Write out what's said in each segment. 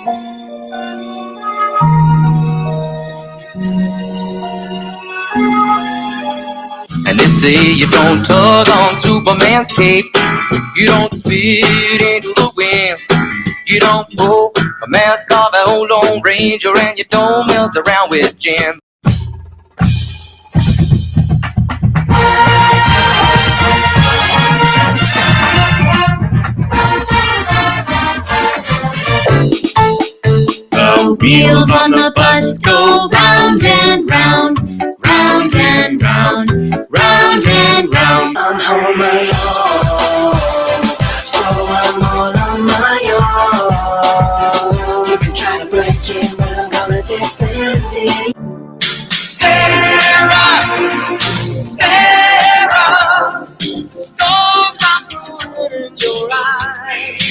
And they say you don't tug on Superman's cape, you don't spit into the wind, you don't pull a mask off an old Lone Ranger, and you don't mess around with Jim. The wheels on the bus go round and round, round and round, round and round. I'm home alone, so I'm all on my own. You can try to break it, but I'm gonna defend it. Sarah, Sarah, storms are brewing in your eyes.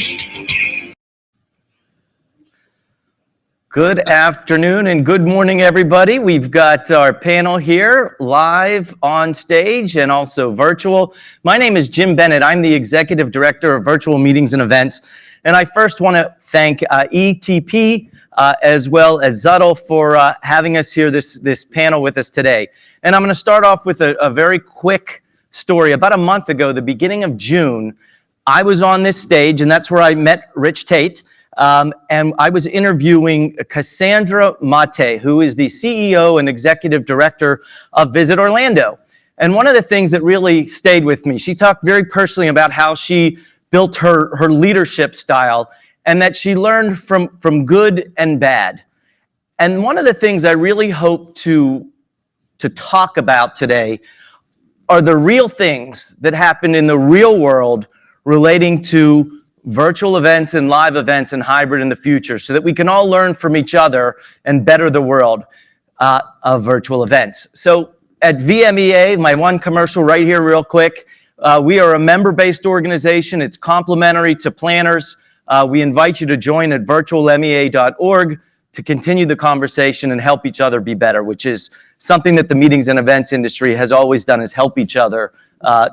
Good afternoon and good morning, everybody. We've got our panel here live on stage and also virtual. My name is Jim Bennett. I'm the Executive Director of Virtual Meetings and Events. And I first want to thank ETP as well as Zuddle for having us here, this panel with us today. And I'm going to start off with a very quick story. About a month ago, the beginning of June, I was on this stage, and that's where I met Rich Tate. And I was interviewing Cassandra Mate, who is the CEO and Executive Director of Visit Orlando. And one of the things that really stayed with me, she talked very personally about how she built her leadership style and that she learned from good and bad. And one of the things I really hope to talk about today are the real things that happen in the real world relating to virtual events and live events and hybrid in the future, so that we can all learn from each other and better the world of virtual events. So at VMEA, my one commercial right here real quick, we are a member-based organization. It's complimentary to planners. We invite you to join at virtualmea.org to continue the conversation and help each other be better, which is something that the meetings and events industry has always done, is help each other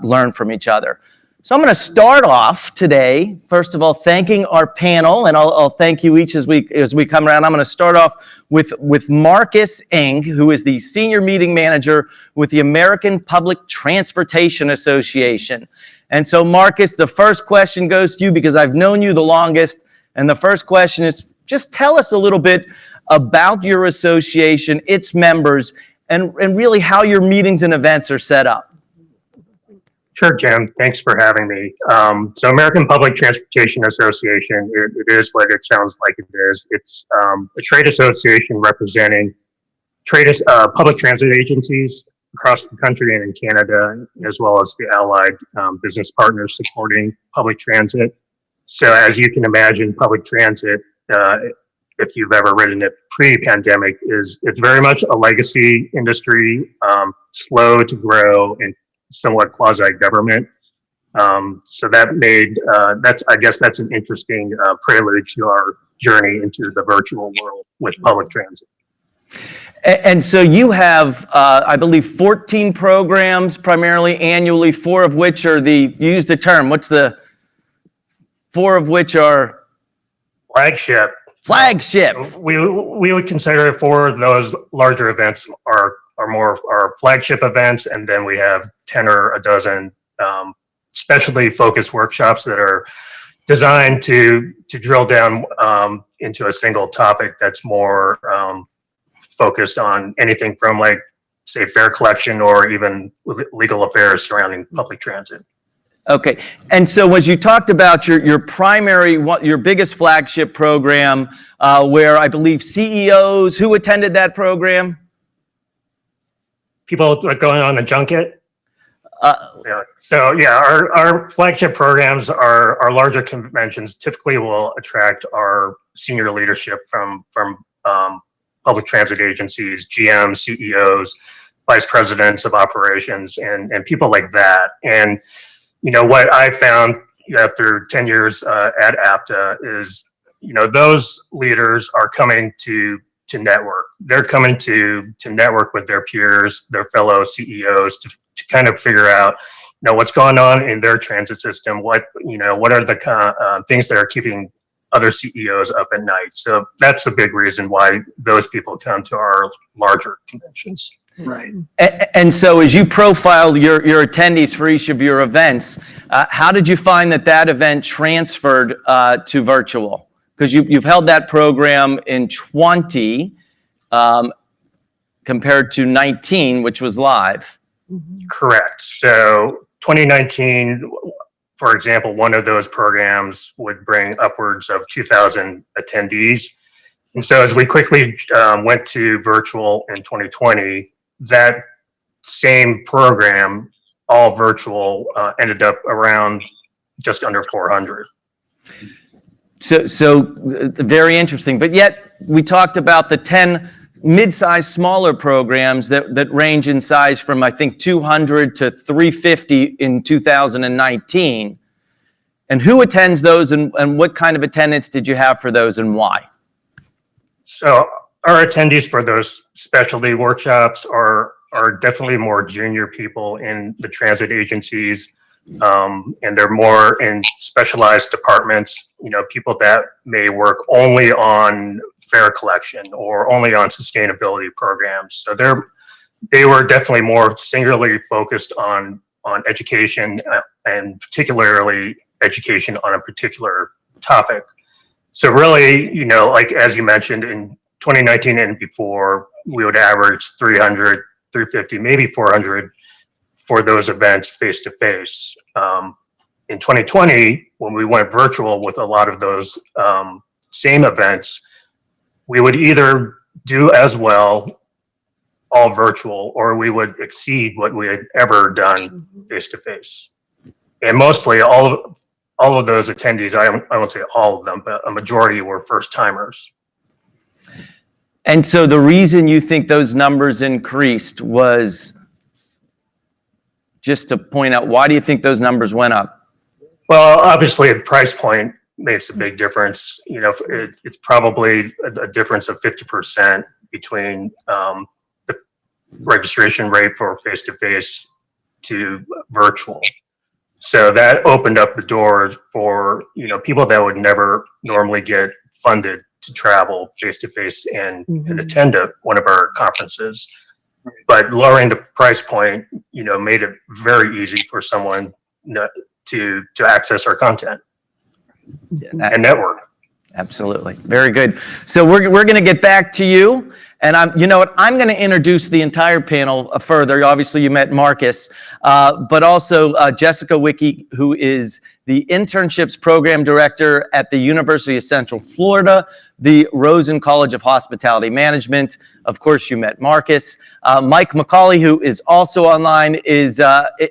learn from each other. So I'm going to start off today, first of all, thanking our panel, and I'll thank you each as we come around. I'm going to start off with Marcus Eng, who is the Senior Meeting Manager with the American Public Transportation Association. And so, Marcus, the first question goes to you because I've known you the longest, and the first question is, just tell us a little bit about your association, its members, and really how your meetings and events are set up. Sure, Jim. Thanks for having me. So American Public Transportation Association, it is what it sounds like it is. It's a trade association representing public transit agencies across the country and in Canada, as well as the allied business partners supporting public transit. So as you can imagine, public transit, if you've ever ridden it pre-pandemic, it's very much a legacy industry, slow to grow and somewhat quasi-government. So that made, I guess that's an interesting prelude to our journey into the virtual world with public transit. And so you have, I believe, 14 programs, primarily annually, 4 of which are you used the term, 4 of which are? Flagship. Flagship. We would consider 4 of those larger events are more our flagship events, and then we have 10 or a dozen specialty focused workshops that are designed to drill down into a single topic that's more focused on anything from, like, say, fare collection or even legal affairs surrounding public transit. Okay, and so as you talked about your primary, your biggest flagship program, where I believe CEOs, who attended that program? People going on a junket. Yeah. So yeah, our flagship programs, our larger conventions typically will attract our senior leadership from public transit agencies, GM, CEOs, vice presidents of operations, and people like that. And you know what I found after 10 years at APTA is, those leaders are coming to network. They're coming to network with their peers, their fellow CEOs, to kind of figure out, what's going on in their transit system. What are the things that are keeping other CEOs up at night. So that's the big reason why those people come to our larger conventions. Right. And so as you profile your attendees for each of your events, how did you find that event transferred to virtual? Because you've held that program in 20 compared to 19, which was live. Correct. So 2019, for example, one of those programs would bring upwards of 2,000 attendees. And so as we quickly went to virtual in 2020, that same program, all virtual, ended up around just under 400. So very interesting. But yet we talked about the 10 mid-sized smaller programs that range in size from, I think, 200 to 350 in 2019. And who attends those, and what kind of attendance did you have for those, and why? So our attendees for those specialty workshops are definitely more junior people in the transit agencies, and they're more in specialized departments, people that may work only on fare collection or only on sustainability programs. So they were definitely more singularly focused on education, and particularly education on a particular topic. So really, like as you mentioned, in 2019 and before, we would average 300, 350, maybe 400 for those events face to face. In 2020, when we went virtual with a lot of those same events, we would either do as well all virtual, or we would exceed what we had ever done face to face. And mostly all of those attendees, I won't say all of them, but a majority were first timers. And so the reason you think those numbers increased was, just to point out, why do you think those numbers went up? Well, obviously the price point makes a big difference. It's probably a difference of 50% between the registration rate for face-to-face to virtual. So that opened up the doors for, people that would never normally get funded to travel face-to-face and attend one of our conferences. But lowering the price point, made it very easy for someone to access our content and network. Absolutely. Very good. So we're going to get back to you. And I'm going to introduce the entire panel further. Obviously, you met Marcus, but also Jessica Wicke, who is the Internships Program Director at the University of Central Florida, the Rosen College of Hospitality Management. Of course, you met Marcus. Mike McCauley, who is also online, is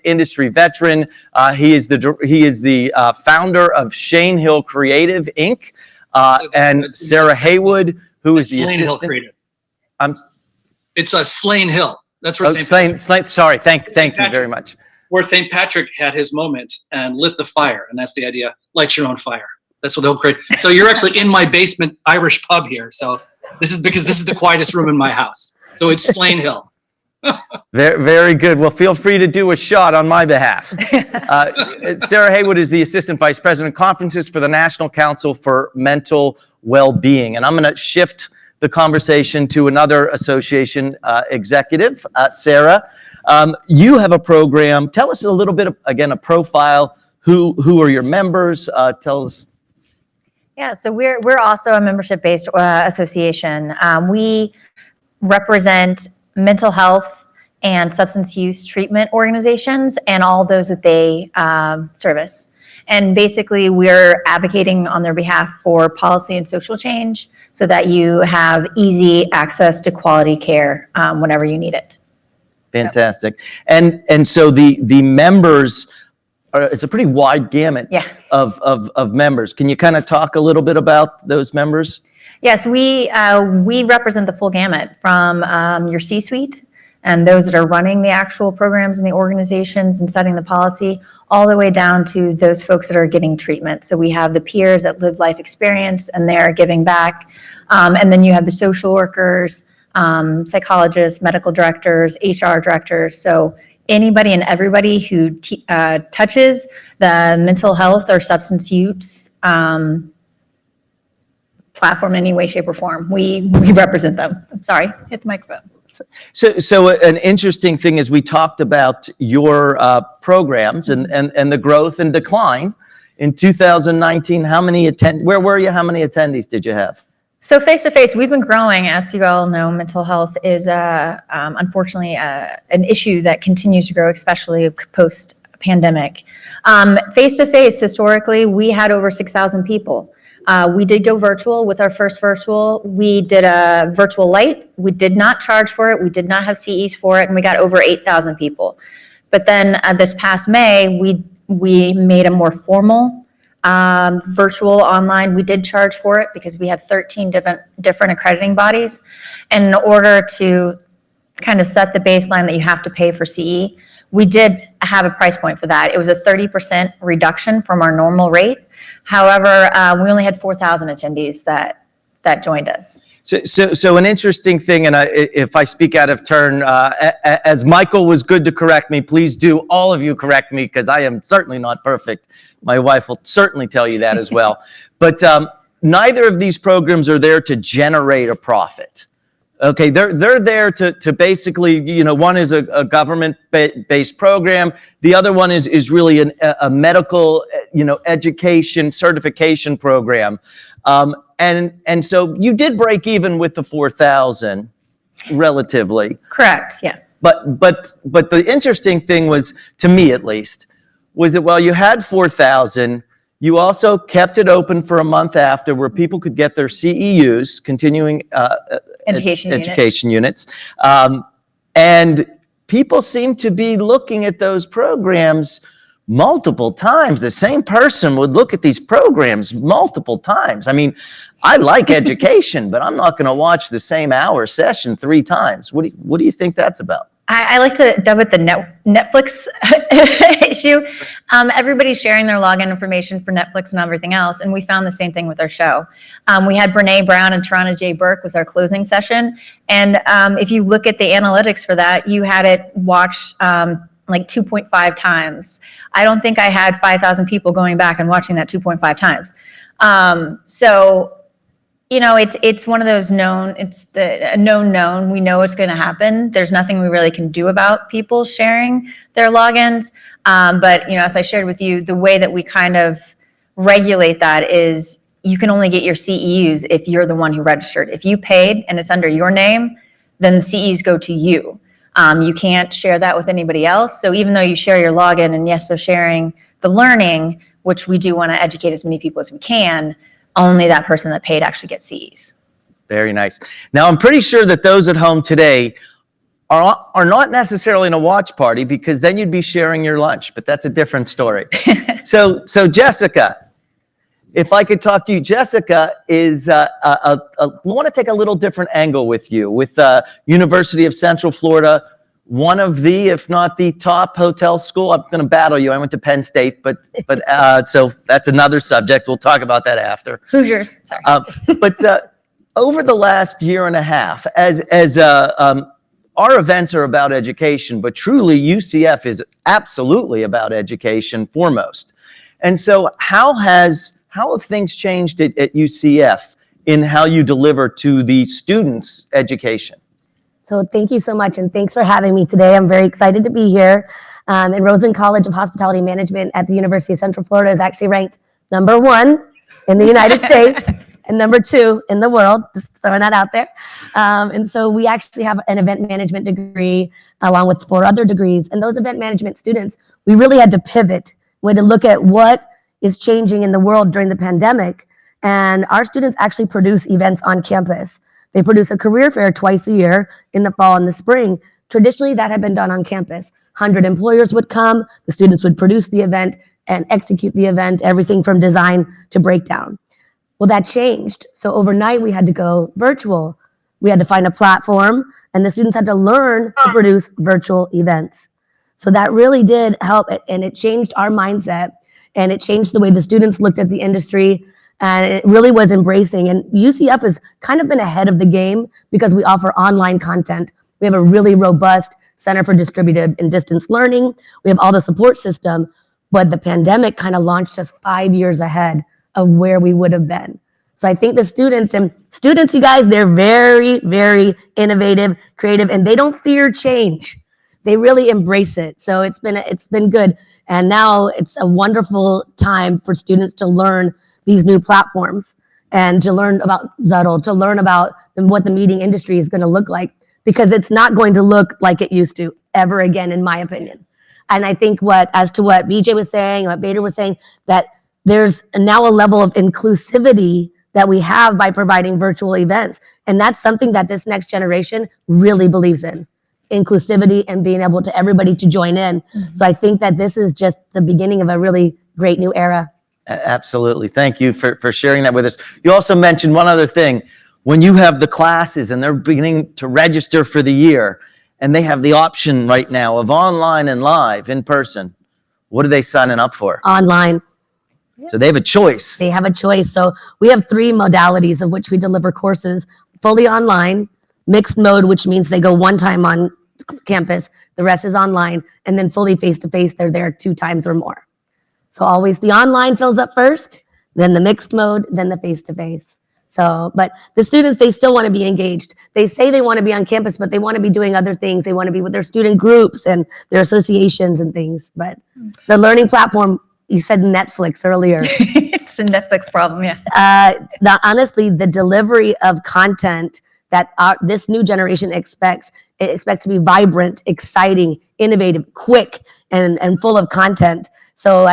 industry veteran. He is the founder of Shane Hill Creative, Inc. And Sarah Haywood, who is the assistant. It's a Slane Hill. That's where Slane. Sorry, thank you very much. Where St. Patrick had his moment and lit the fire, and that's the idea. Light your own fire. That's what they'll create. So you're actually in my basement Irish pub here. So this is the quietest room in my house. So it's Slane Hill. Very, very good. Well, feel free to do a shot on my behalf. Sarah Haywood is the Assistant Vice President of Conferences for the National Council for Mental Well-Being, and I'm going to shift the conversation to another association executive, Sarah. You have a program. Tell us a little bit, again, a profile. Who are your members? Tell us. Yeah, so we're also a membership-based association. We represent mental health and substance use treatment organizations and all those that they service. And basically, we're advocating on their behalf for policy and social change so that you have easy access to quality care whenever you need it. Fantastic. And so the members, it's a pretty wide gamut of members. Can you kind of talk a little bit about those members? Yes, we represent the full gamut from your C-suite and those that are running the actual programs in the organizations and setting the policy, all the way down to those folks that are getting treatment. So we have the peers that live life experience and they're giving back. And then you have the social workers, psychologists, medical directors, HR directors. So anybody and everybody who touches the mental health or substance use platform in any way, shape, or form. We represent them. I'm sorry, hit the microphone. So an interesting thing is we talked about your programs and the growth and decline in 2019. Where were you? How many attendees did you have? So face-to-face, we've been growing. As you all know, mental health is unfortunately an issue that continues to grow, especially post-pandemic. Face-to-face, historically, we had over 6,000 people. We did go virtual with our first virtual. We did a virtual light. We did not charge for it. We did not have CEs for it, and we got over 8,000 people. But then this past May, we made a more formal virtual online. We did charge for it because we had 13 different accrediting bodies. And in order to kind of set the baseline that you have to pay for CE, we did have a price point for that. It was a 30% reduction from our normal rate. However, we only had 4,000 attendees that joined us. So an interesting thing, and if I speak out of turn, as Michael was good to correct me, please do all of you correct me, because I am certainly not perfect. My wife will certainly tell you that as well. But neither of these programs are there to generate a profit. Okay, they're there to basically, one is a government-based program. The other one is really a medical, education certification program. And so you did break even with the 4,000 relatively. Correct, yeah. But the interesting thing was, to me at least, was that while you had 4,000, you also kept it open for a month after, where people could get their CEUs, continuing education units. And people seem to be looking at those programs multiple times. The same person would look at these programs multiple times. I mean, I like education, but I'm not going to watch the same hour session 3 times. What do you think that's about? I like to dub it the Netflix issue. Everybody's sharing their login information for Netflix and everything else, and we found the same thing with our show. We had Brene Brown and Tarana J. Burke was our closing session, and if you look at the analytics for that, you had it watched like 2.5 times. I don't think I had 5,000 people going back and watching that 2.5 times. So, it's one of those known, it's a known. We know it's going to happen. There's nothing we really can do about people sharing their logins. But, as I shared with you, the way that we kind of regulate that is you can only get your CEUs if you're the one who registered. If you paid and it's under your name, then the CEUs go to you. You can't share that with anybody else. So even though you share your login, and yes, they're sharing the learning, which we do want to educate as many people as we can, only that person that paid actually gets CEs. Very nice. Now, I'm pretty sure that those at home today are not necessarily in a watch party, because then you'd be sharing your lunch, but that's a different story. So Jessica, if I could talk to you, Jessica is, I want to take a little different angle with you, with University of Central Florida, one of the, if not the top hotel school. I'm going to battle you. I went to Penn State, but so that's another subject. We'll talk about that after. Hoosiers, sorry. But over the last year and a half, as our events are about education, but truly UCF is absolutely about education foremost. And so how have things changed at UCF in how you deliver to the students' education? So thank you so much, and thanks for having me today. I'm very excited to be here. And Rosen College of Hospitality Management at the University of Central Florida is actually ranked #1 in the United States and #2 in the world, just throwing that out there. And so we actually have an event management degree along with 4 other degrees. And those event management students, we really had to pivot. We had to look at what is changing in the world during the pandemic. And our students actually produce events on campus. They produce a career fair twice a year in the fall and the spring. Traditionally, that had been done on campus. 100 employers would come, the students would produce the event and execute the event, everything from design to breakdown. Well, that changed. So overnight, we had to go virtual. We had to find a platform, and the students had to learn to produce virtual events. So that really did help, and it changed our mindset, and it changed the way the students looked at the industry. And it really was embracing. And UCF has kind of been ahead of the game because we offer online content. We have a really robust Center for Distributed and Distance Learning. We have all the support system, but the pandemic kind of launched us 5 years ahead of where we would have been. So I think the students, you guys, they're very, very innovative, creative, and they don't fear change. They really embrace it. So it's been good. And now it's a wonderful time for students to learn these new platforms and to learn about Zuddle, to learn about what the meeting industry is going to look like, because it's not going to look like it used to ever again, in my opinion. And I think as to what BJ was saying, what Bader was saying, that there's now a level of inclusivity that we have by providing virtual events. And that's something that this next generation really believes in. Inclusivity and being able to everybody to join in. So I think that this is just the beginning of a really great new era. Absolutely. Thank you for sharing that with us. You also mentioned one other thing. When you have the classes and they're beginning to register for the year and they have the option right now of online and live in person, what are they signing up for? Online. So they have a choice. They have a choice. So we have 3 modalities of which we deliver courses: fully online, mixed mode, which means they go one time on campus, the rest is online, and then fully face-to-face, they're there 2 times or more. So always the online fills up first, then the mixed mode, then the face-to-face. So, but the students, they still want to be engaged. They say they want to be on campus, but they want to be doing other things. They want to be with their student groups and their associations and things. But the learning platform, you said Netflix earlier. It's a Netflix problem, yeah. Honestly, the delivery of content that this new generation expects to be vibrant, exciting, innovative, quick, and full of content. So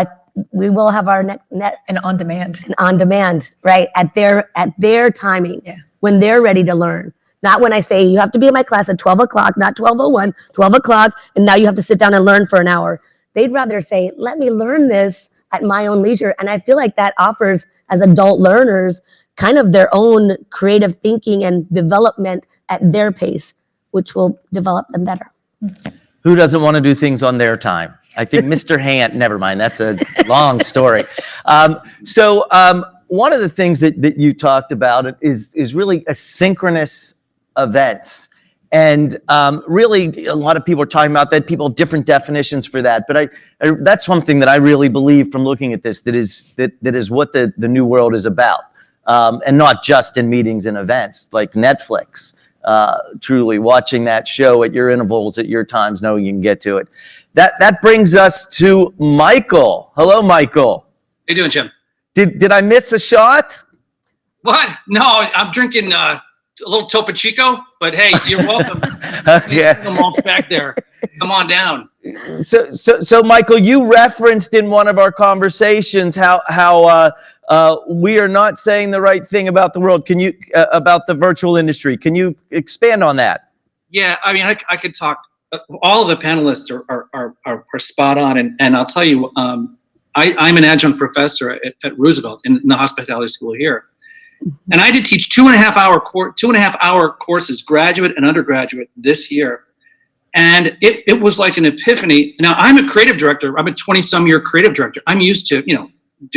we will have our next And on demand. and on demand, right? At their timing, Yeah. when they're ready to learn. Not when I say you have to be in my class at 12 o'clock, not 12:01, 12 o'clock, and now you have to sit down and learn for an hour. They'd rather say, let me learn this at my own leisure. And I feel like that offers, as adult learners, kind of their own creative thinking and development at their pace, which will develop them better. Who doesn't want to do things on their time? I think Mr. Hant, never mind, that's a long story. So one of the things that you talked about is really asynchronous events. And really, a lot of people are talking about that. People have different definitions for that. But that's one thing that I really believe from looking at this, that is what the new world is about. And not just in meetings and events like Netflix. Truly watching that show at your intervals, at your times, knowing you can get to it. That brings us to Michael. Hello, Michael. How you doing, Jim? Did I miss a shot? What? No, I'm drinking a little Topo Chico, but hey, you're welcome. Yeah. Come on back there. Come on down. So Michael, you referenced in one of our conversations how we are not saying the right thing about the world. Can you about the virtual industry? Can you expand on that? Yeah, I mean, I could talk. All of the panelists are spot on, and I'll tell you, I'm an adjunct professor at Roosevelt in the hospitality school here, and I did teach 2.5 hour courses, graduate and undergraduate, this year. And it was like an epiphany. Now, I'm a creative director. I'm a 20-some year creative director. I'm used to,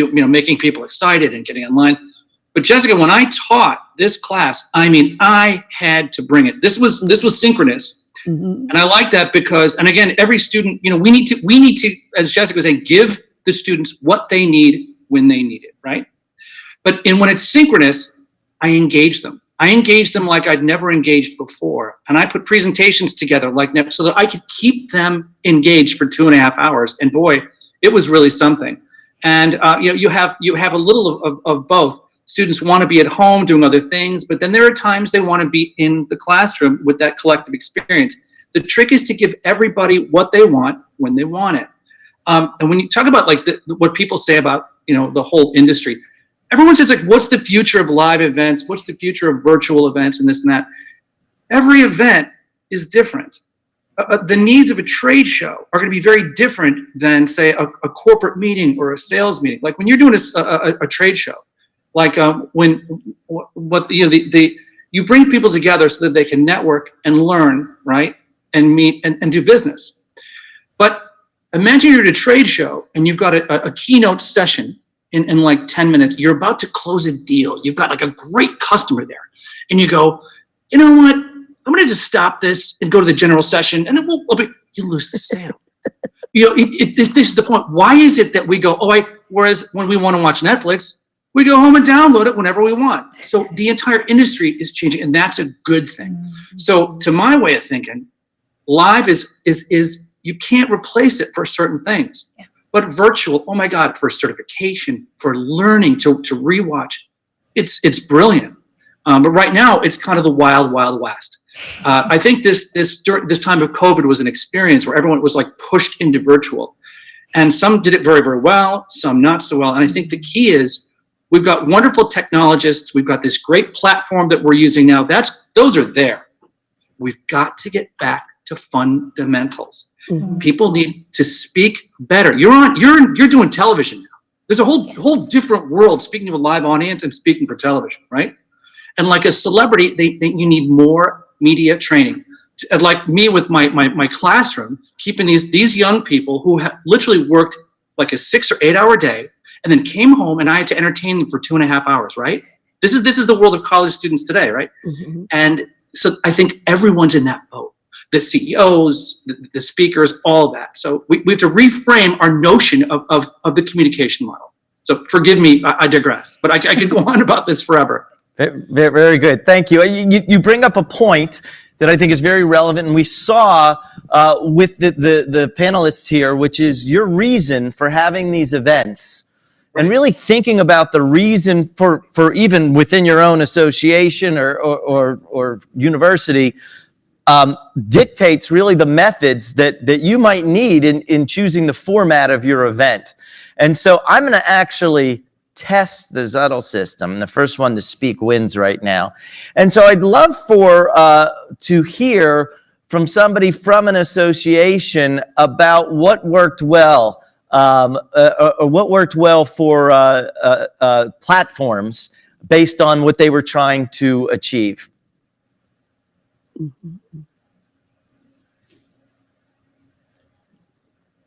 making people excited and getting online. But Jessica, when I taught this class, I mean, I had to bring it. This was synchronous. Mm-hmm. And I like that because, and again, every student, we need to, as Jessica was saying, give the students what they need when they need it, right? But when it's synchronous, I engage them. I engaged them like I'd never engaged before. And I put presentations together like never, so that I could keep them engaged for 2.5 hours. And boy, it was really something. And you have a little of both. Students want to be at home doing other things, but then there are times they want to be in the classroom with that collective experience. The trick is to give everybody what they want when they want it. And when you talk about like what people say about the whole industry, everyone says, like, what's the future of live events? What's the future of virtual events and this and that? Every event is different. The needs of a trade show are going to be very different than, say, a corporate meeting or a sales meeting. Like when you're doing a trade show, like you bring people together so that they can network and learn, right, and meet and do business. But imagine you're at a trade show and you've got a keynote session. In like 10 minutes, you're about to close a deal. You've got like a great customer there. And you go, you know what? I'm going to just stop this and go to the general session. And then you lose the sale. This is the point. Why is it that we go, whereas when we want to watch Netflix, We go home and download it whenever we want. So the entire industry is changing, and that's a good thing. So to my way of thinking, live is you can't replace it for certain things. Yeah. But virtual, oh my God, for certification, for learning, to rewatch, it's brilliant. But right now, it's kind of the wild, wild west. I think this time of COVID was an experience where everyone was like pushed into virtual. And some did it very, very well, some not so well. And I think the key is we've got wonderful technologists. We've got this great platform that we're using now. Those are there. We've got to get back to fundamentals. Mhm. People need to speak better. You're doing television now. There's a whole different world speaking to a live audience and speaking for television, right? And like a celebrity, you need more media training. Like me with my classroom, keeping these young people who have literally worked like a 6 or 8 hour day and then came home and I had to entertain them for 2.5 hours, right? This is the world of college students today, right? Mhm. And so I think everyone's in that boat. The CEOs, the speakers, all that. So we have to reframe our notion of the communication model. So forgive me, I digress, but I could go on about this forever. Very, very good. Thank you. You bring up a point that I think is very relevant, and we saw with the panelists here, which is your reason for having these events. And really thinking about the reason for even within your own association or university dictates really the methods that you might need in choosing the format of your event. And so I'm going to actually test the Zuttel system. The first one to speak wins right now. And so I'd love to hear from somebody from an association about what worked well, or what worked well for platforms based on what they were trying to achieve.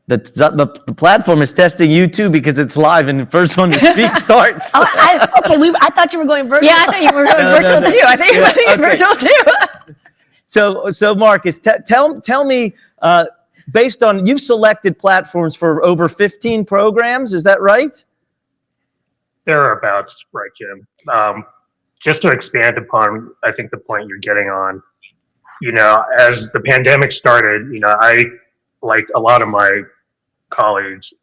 The platform is testing you too because it's live and the first one to speak starts. I thought you were going virtual. Yeah, I thought you were going virtual too. I think you were thinking virtual too. So Marcus, tell me, based on, you've selected platforms for over 15 programs, is that right? Thereabouts, right, Jim. Just to expand upon, I think the point you're getting on, as the pandemic started, I, like a lot of my colleagues,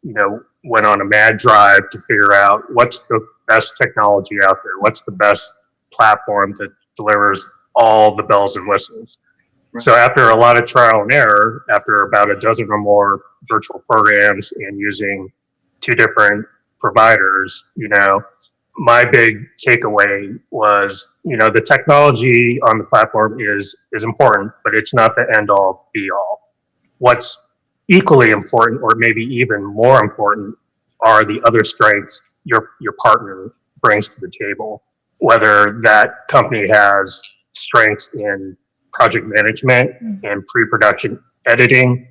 went on a mad drive to figure out what's the best technology out there, what's the best platform that delivers all the bells and whistles. Right. So after a lot of trial and error, after about a dozen or more virtual programs and using 2 different providers, my big takeaway was, the technology on the platform is important, but it's not the end all be all. What's equally important, or maybe even more important, are the other strengths your partner brings to the table. Whether that company has strengths in project management and pre-production editing,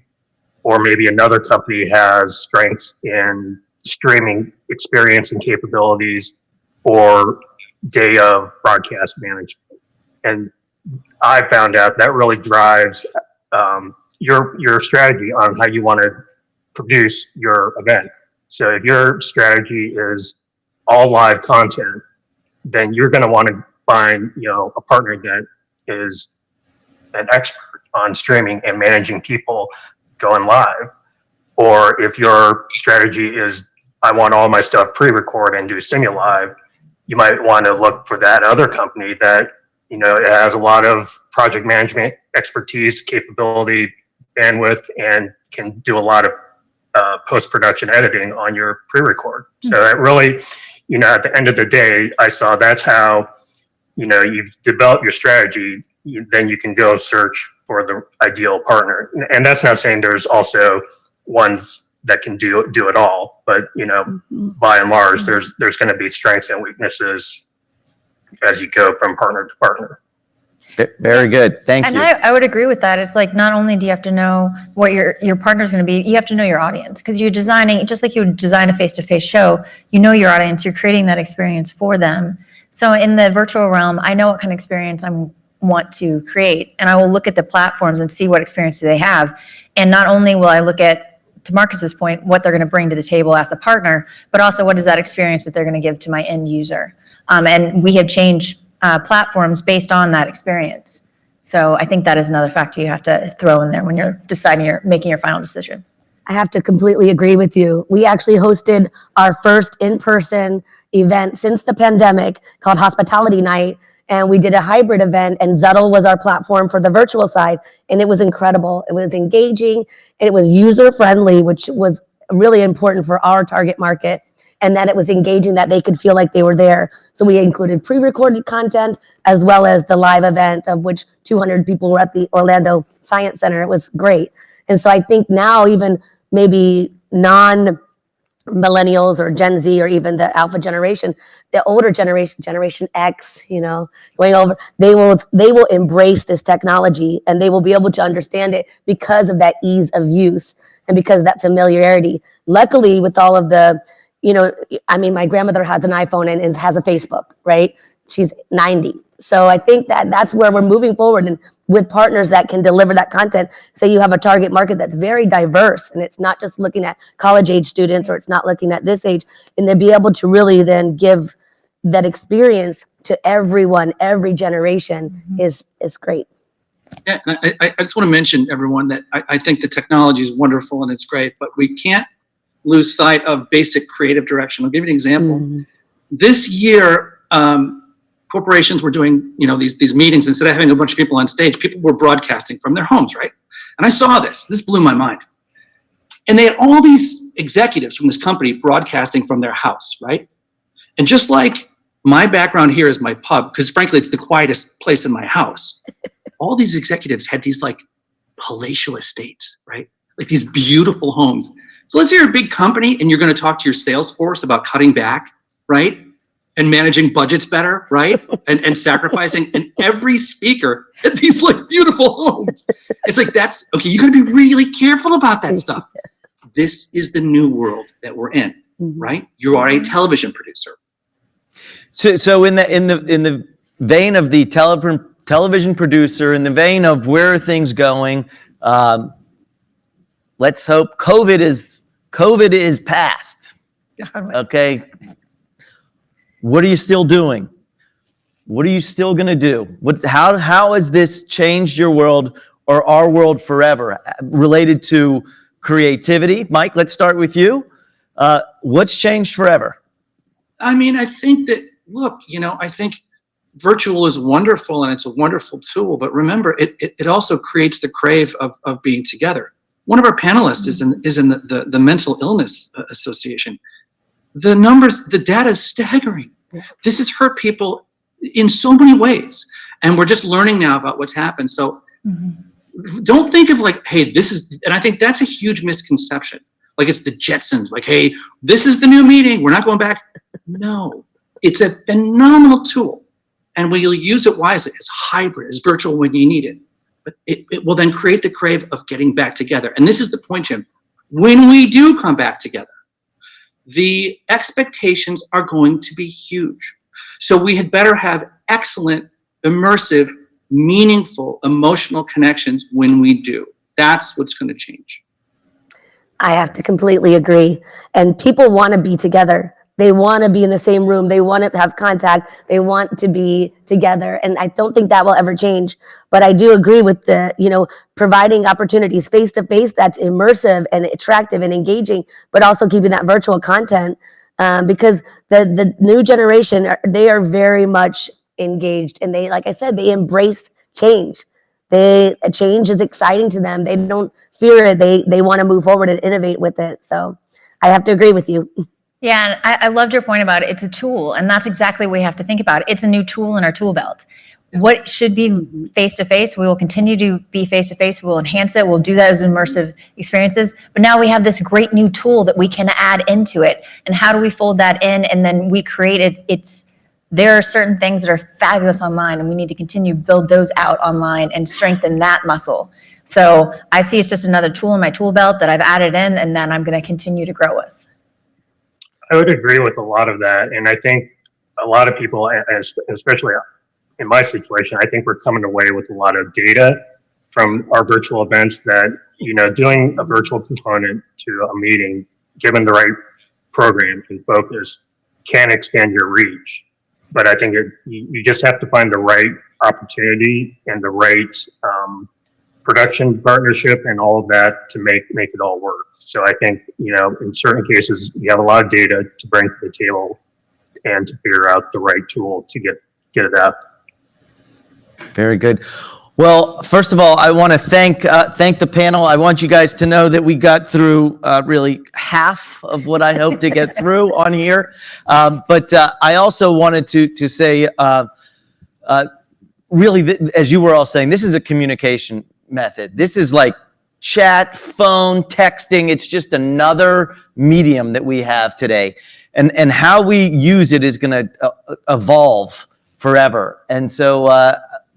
or maybe another company has strengths in streaming experience and capabilities, or day of broadcast management. And I found out that really drives your strategy on how you want to produce your event. So if your strategy is all live content, then you're going to want to find a partner that is an expert on streaming and managing people going live. Or if your strategy is I want all my stuff pre-record and do simu-live, you might want to look for that other company that it has a lot of project management expertise, capability, bandwidth, and can do a lot of post-production editing on your pre-record. So that really, at the end of the day, I saw that's how, you've developed your strategy, then you can go search for the ideal partner. And that's not saying there's also ones that can do it all, but by and large, there's going to be strengths and weaknesses as you go from partner to partner. Very good. Thank you. And I would agree with that. It's like, not only do you have to know what your partner's going to be, you have to know your audience, because you're designing, just like you would design a face-to-face show, your audience, you're creating that experience for them. So in the virtual realm, I know what kind of experience I want to create, and I will look at the platforms and see what experience do they have. And not only will I look at to Marcus's point, what they're going to bring to the table as a partner, but also what is that experience that they're going to give to my end user. And we have changed platforms based on that experience. So I think that is another factor you have to throw in there when you're deciding or making your final decision. I have to completely agree with you. We actually hosted our first in-person event since the pandemic called Hospitality Night, and we did a hybrid event, and Zettel was our platform for the virtual side, and it was incredible. It was engaging, and it was user-friendly, which was really important for our target market, and that it was engaging, that they could feel like they were there. So we included pre-recorded content as well as the live event, of which 200 people were at the Orlando Science Center. It was great. And so I think now even maybe non-millennials or Gen Z or even the alpha generation, the older generation, Generation X, going over, they will embrace this technology, and they will be able to understand it because of that ease of use and because of that familiarity. Luckily, with all of the, my grandmother has an iPhone and has a Facebook, right? She's 90. So I think that's where we're moving forward, and with partners that can deliver that content. Say you have a target market that's very diverse, and it's not just looking at college age students, or it's not looking at this age, and to be able to really then give that experience to everyone, every generation is great. Yeah, I just want to mention, everyone, that I think the technology is wonderful and it's great, but we can't lose sight of basic creative direction. I'll give you an example. This year, corporations were doing, these meetings. Instead of having a bunch of people on stage, people were broadcasting from their homes, right? And I saw this. This blew my mind. And they had all these executives from this company broadcasting from their house, right? And just like my background here is my pub, because frankly, it's the quietest place in my house. All these executives had these like palatial estates, right? Like these beautiful homes. So let's say you're a big company and you're going to talk to your sales force about cutting back, right? And managing budgets better, right? And sacrificing. And every speaker had these like beautiful homes. It's like, that's okay. You got to be really careful about that stuff. This is the new world that we're in, right? You are a television producer. So in the vein of the television producer, in the vein of where are things going, let's hope COVID is past. Okay. What are you still doing? What are you still going to do? How has this changed your world or our world forever related to creativity? Mike, let's start with you. What's changed forever? I mean, I think that, look, I think virtual is wonderful and it's a wonderful tool, but remember, it also creates the crave of being together. One of our panelists is in the Mental Illness Association. The numbers, the data is staggering. This has hurt people in so many ways. And we're just learning now about what's happened. So don't think of like, hey, and I think that's a huge misconception. Like it's the Jetsons, like, hey, this is the new meeting. We're not going back. No, it's a phenomenal tool. And we'll use it wisely. It's hybrid, it's virtual when you need it. But it will then create the crave of getting back together. And this is the point, Jim. When we do come back together, the expectations are going to be huge. So we had better have excellent, immersive, meaningful, emotional connections when we do. That's what's going to change. I have to completely agree. And people want to be together. They want to be in the same room. They want to have contact. They want to be together. And I don't think that will ever change. But I do agree with providing opportunities face to face that's immersive and attractive and engaging, but also keeping that virtual content because the new generation, they are very much engaged. And they, like I said, they embrace change. Change is exciting to them. They don't fear it. They want to move forward and innovate with it. So I have to agree with you. Yeah, and I loved your point about it. It's a tool, and that's exactly what we have to think about. It's a new tool in our tool belt. What should be face-to-face, we will continue to be face-to-face. We'll enhance it. We'll do those immersive experiences. But now we have this great new tool that we can add into it. And how do we fold that in? And then we create it. There are certain things that are fabulous online, and we need to continue to build those out online and strengthen that muscle. So I see it's just another tool in my tool belt that I've added in, and then I'm going to continue to grow with. I would agree with a lot of that. And I think a lot of people, especially in my situation, I think we're coming away with a lot of data from our virtual events that doing a virtual component to a meeting, given the right program and focus, can extend your reach. But I think you just have to find the right opportunity and the right production partnership and all of that to make it all work. So I think, in certain cases, you have a lot of data to bring to the table and to figure out the right tool to get it out. Very good. Well, first of all, I want to thank the panel. I want you guys to know that we got through really half of what I hoped to get through on here. But I also wanted to say, really, as you were all saying, this is a communication method. This is like chat, phone, texting. It's just another medium that we have today. And how we use it is going to evolve forever. And so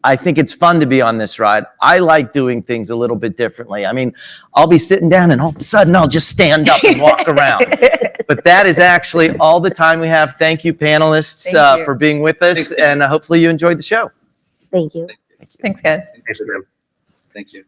I think it's fun to be on this ride. I like doing things a little bit differently. I mean, I'll be sitting down and all of a sudden I'll just stand up and walk around. But that is actually all the time we have. Thank you, panelists, for being with us. And hopefully you enjoyed the show. Thank you. Thanks, guys. Thanks again. Thank you.